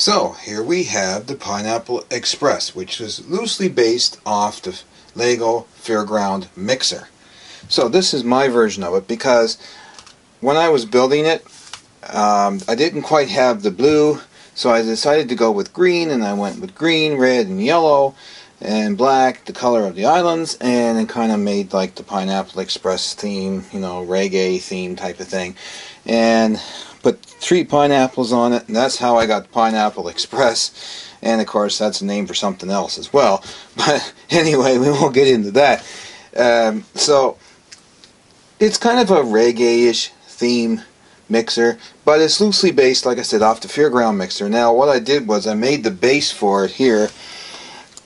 So here we have the Pineapple Express, which is loosely based off the Lego Fairground Mixer. So this is my version of it because when I was building it, I didn't quite have the blue, so I decided to go with green, and I went with green, red, and yellow, and black, the color of the islands, and it kind of made like the Pineapple Express theme, you know, reggae theme type of thing, and put 3 pineapples on it, and that's how I got Pineapple Express. And of course that's a name for something else as well, but anyway, we won't get into that. So it's kind of a reggae-ish theme mixer, but it's loosely based, like I said, off the Fairground Mixer. Now what I did was I made the base for it here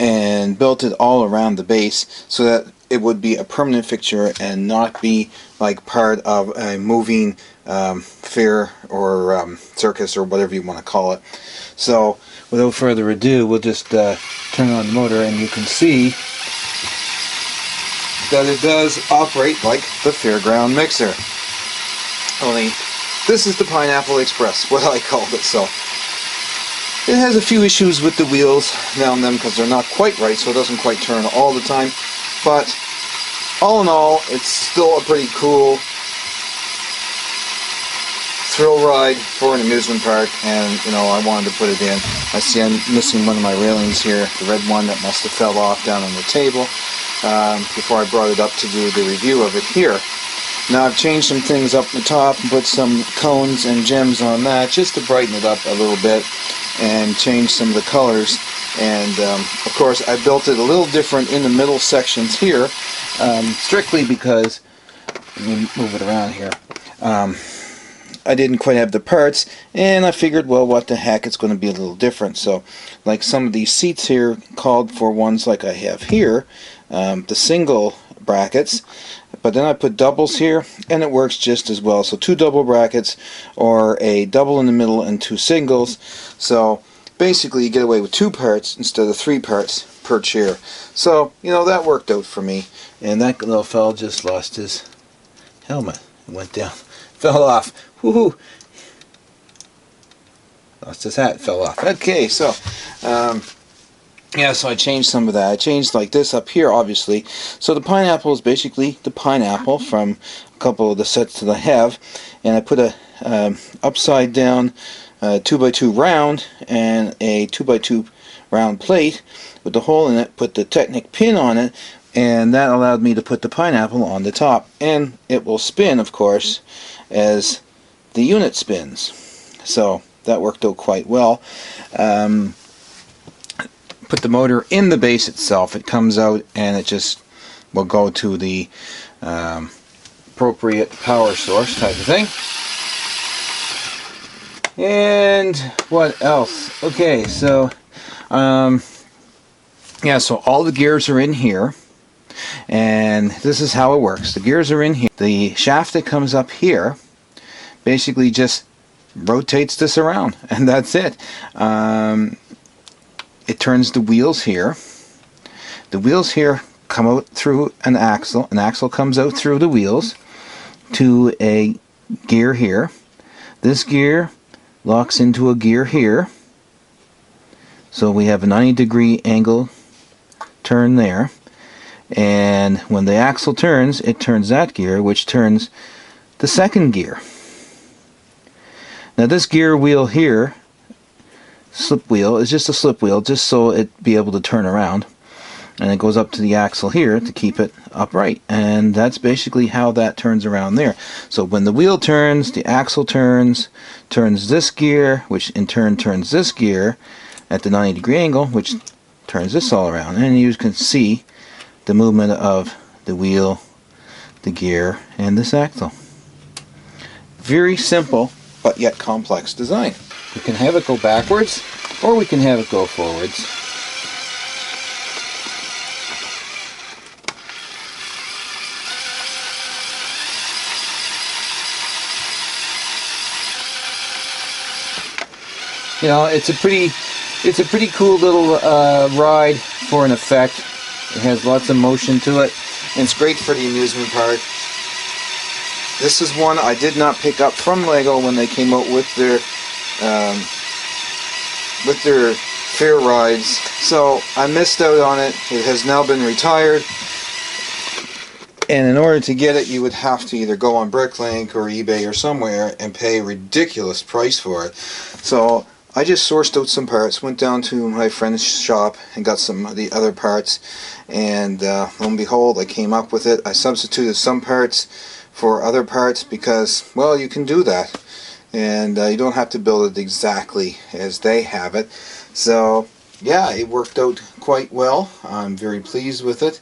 and built it all around the base so that it would be a permanent fixture and not be like part of a moving fair or circus or whatever you want to call it. So without further ado, we'll just turn on the motor, and you can see that it does operate like the Fairground Mixer. Only this is the Pineapple Express, what I called it. So it has a few issues with the wheels now and then because they're not quite right, so it doesn't quite turn all the time. But all in all, it's still a pretty cool thrill ride for an amusement park, and you know, I wanted to put it in. I see I'm missing one of my railings here, the red one that must have fell off down on the table before I brought it up to do the review of it here. Now I've changed some things up the top and put some cones and gems on that just to brighten it up a little bit and change some of the colors. And of course I built it a little different in the middle sections here, strictly because, let me move it around here, I didn't quite have the parts, and I figured, well, what the heck, it's going to be a little different. So like some of these seats here called for ones like I have here, the single brackets, but then I put doubles here and it works just as well. So 2 double brackets, or a double in the middle and 2 singles. So basically you get away with 2 parts instead of 3 parts per chair. So you know, that worked out for me. And that little fella just lost his helmet. It went down, fell off. Woohoo! Lost his hat, fell off. Okay, so yeah, so I changed some of that. I changed like this up here, obviously. So the pineapple is basically the pineapple from a couple of the sets that I have, and I put a upside down 2x2 round and a 2x2 round plate with the hole in it. Put the Technic pin on it, and that allowed me to put the pineapple on the top, and it will spin, of course, as the unit spins. So that worked out quite well. Put the motor in the base itself. It comes out and it just will go to the appropriate power source type of thing. And what else? Okay, so yeah, so all the gears are in here, and this is how it works. The gears are in here. The shaft that comes up here basically just rotates this around, and that's it. It turns the wheels here. The wheels here come out through an axle. An axle comes out through the wheels to a gear here. This gear locks into a gear here. So we have a 90-degree angle turn there. And when the axle turns, it turns that gear, which turns the second gear. Now this gear wheel here, slip wheel, is just a slip wheel, just so it be able to turn around, and it goes up to the axle here to keep it upright, and that's basically how that turns around there. So when the wheel turns, the axle turns this gear, which in turn turns this gear at the 90-degree angle, which turns this all around, and you can see the movement of the wheel, the gear, and this axle. Very simple but yet complex design. We can have it go backwards, or we can have it go forwards. You know, it's a pretty cool little ride for an effect. It has lots of motion to it, and it's great for the amusement park. This is one I did not pick up from Lego when they came out with their with their fair rides. So I missed out on it. It has now been retired. And in order to get it, you would have to either go on Bricklink or eBay or somewhere and pay a ridiculous price for it. So I just sourced out some parts, went down to my friend's shop and got some of the other parts, and lo and behold, I came up with it. I substituted some parts for other parts because, well, you can do that, and you don't have to build it exactly as they have it. So yeah, it worked out quite well. I'm very pleased with it,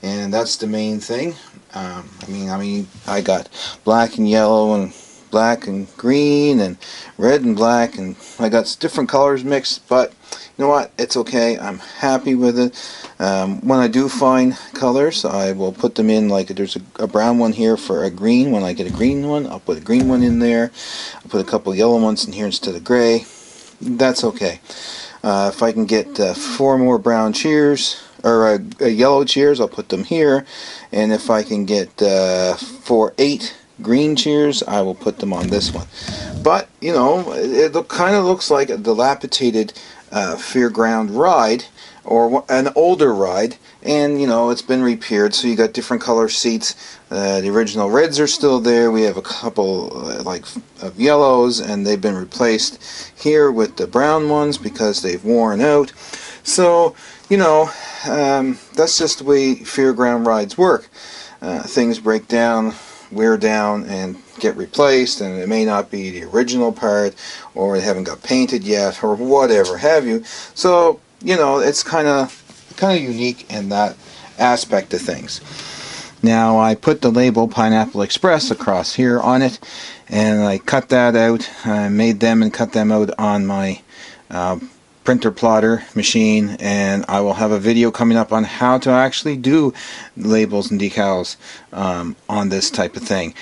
and that's the main thing. I mean, I got black and yellow and black and green and red and black, and I got different colors mixed, but you know what, it's okay. I'm happy with it. When I do find colors, I will put them in, like there's a brown one here for a green. When I get a green one, I'll put a green one in there. I'll put a couple of yellow ones in here instead of gray. That's okay. If I can get 4 more brown cheers or yellow cheers, I'll put them here, and if I can get 8 green cheers, I will put them on this one. But you know, it kind of looks like a dilapidated fairground ride, or an older ride, and you know, it's been repaired, so you got different color seats. The original reds are still there. We have a couple of yellows, and they've been replaced here with the brown ones because they've worn out. So you know, that's just the way fairground rides work. Things break down, wear down, and get replaced, and it may not be the original part, or they haven't got painted yet, or whatever have you. So you know, it's kind of unique in that aspect of things. Now I put the label Pineapple Express across here on it, and I cut that out. I made them and cut them out on my printer plotter machine, and I will have a video coming up on how to actually do labels and decals on this type of thing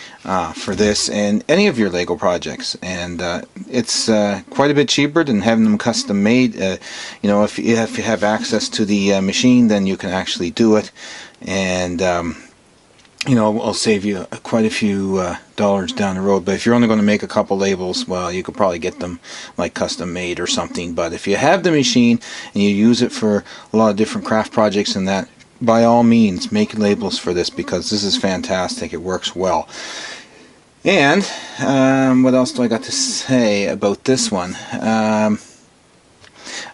for this and any of your Lego projects. And it's quite a bit cheaper than having them custom made. You know, if you have access to the machine, then you can actually do it, and you know, it'll save you quite a few dollars down the road. But if you're only going to make a couple labels, well, you could probably get them like custom made or something. But if you have the machine and you use it for a lot of different craft projects and that, by all means, make labels for this, because this is fantastic. It works well. And what else do I got to say about this one?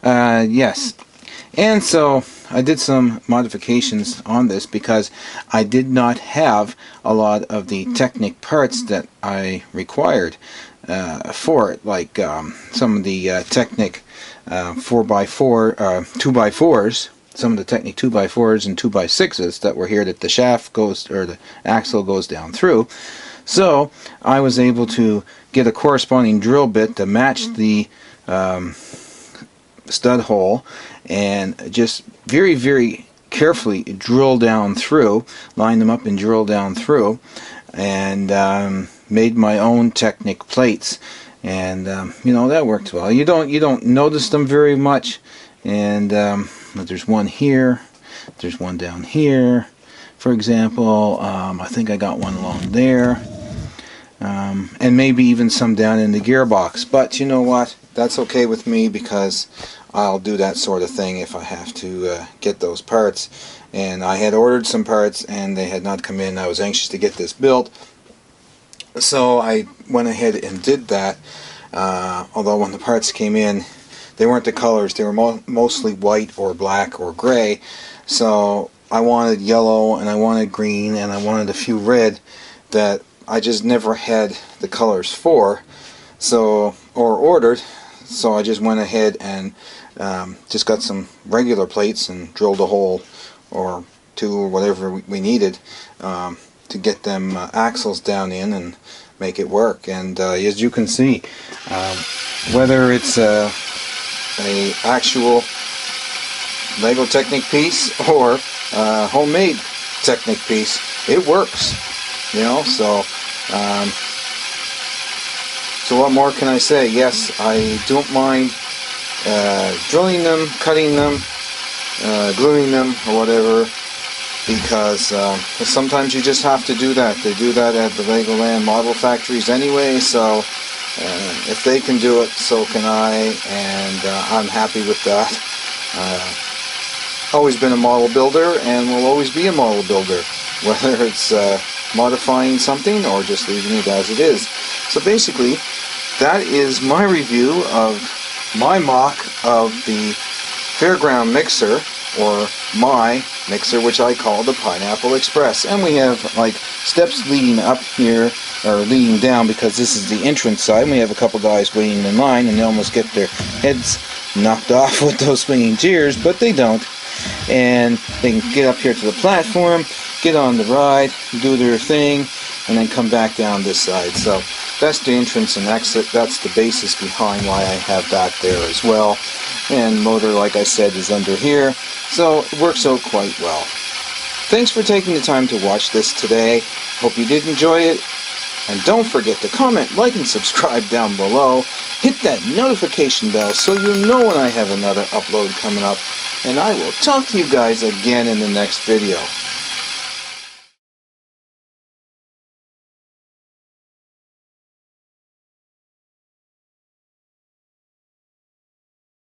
Yes. And so I did some modifications on this because I did not have a lot of the Technic parts that I required for it, like some of the Technic 4x4, 2x4s, some of the Technic 2x4s and 2x6s that were here that the shaft goes, or the axle goes down through. So I was able to get a corresponding drill bit to match the stud hole, and just very, very carefully drill down through, line them up and drill down through, and made my own Technic plates. And you know, that worked well. You don't notice them very much, and but there's one here, there's one down here, for example. I think I got one along there, and maybe even some down in the gearbox. But you know what? That's okay with me, because I'll do that sort of thing if I have to get those parts. And I had ordered some parts and they had not come in. I was anxious to get this built, so I went ahead and did that. Although when the parts came in, they weren't the colors. They were mostly white or black or gray. So I wanted yellow, and I wanted green, and I wanted a few red that I just never had the colors for, so, or ordered. So I just went ahead and just got some regular plates and drilled a hole or two or whatever we needed to get them axles down in and make it work. And as you can see, whether it's a actual Lego Technic piece or a homemade Technic piece, it works, you know. So so what more can I say? Yes, I don't mind drilling them, cutting them, gluing them, or whatever, because sometimes you just have to do that. They do that at the Legoland model factories anyway, so And if they can do it, so can I, and I'm happy with that. Always been a model builder and will always be a model builder, whether it's modifying something or just leaving it as it is. So basically, that is my review of my mock of the Fairground mixer, or my mixer, which I call the Pineapple Express. And we have like steps leading up here, or leading down, because this is the entrance side. And we have a couple guys waiting in line, and they almost get their heads knocked off with those swinging chairs, but they don't. And they can get up here to the platform, get on the ride, do their thing, and then come back down this side. So that's the entrance and exit. That's the basis behind why I have that there as well. And motor, like I said, is under here. So it works out quite well. Thanks for taking the time to watch this today. Hope you did enjoy it. And don't forget to comment, like, and subscribe down below. Hit that notification bell so you know when I have another upload coming up. And I will talk to you guys again in the next video.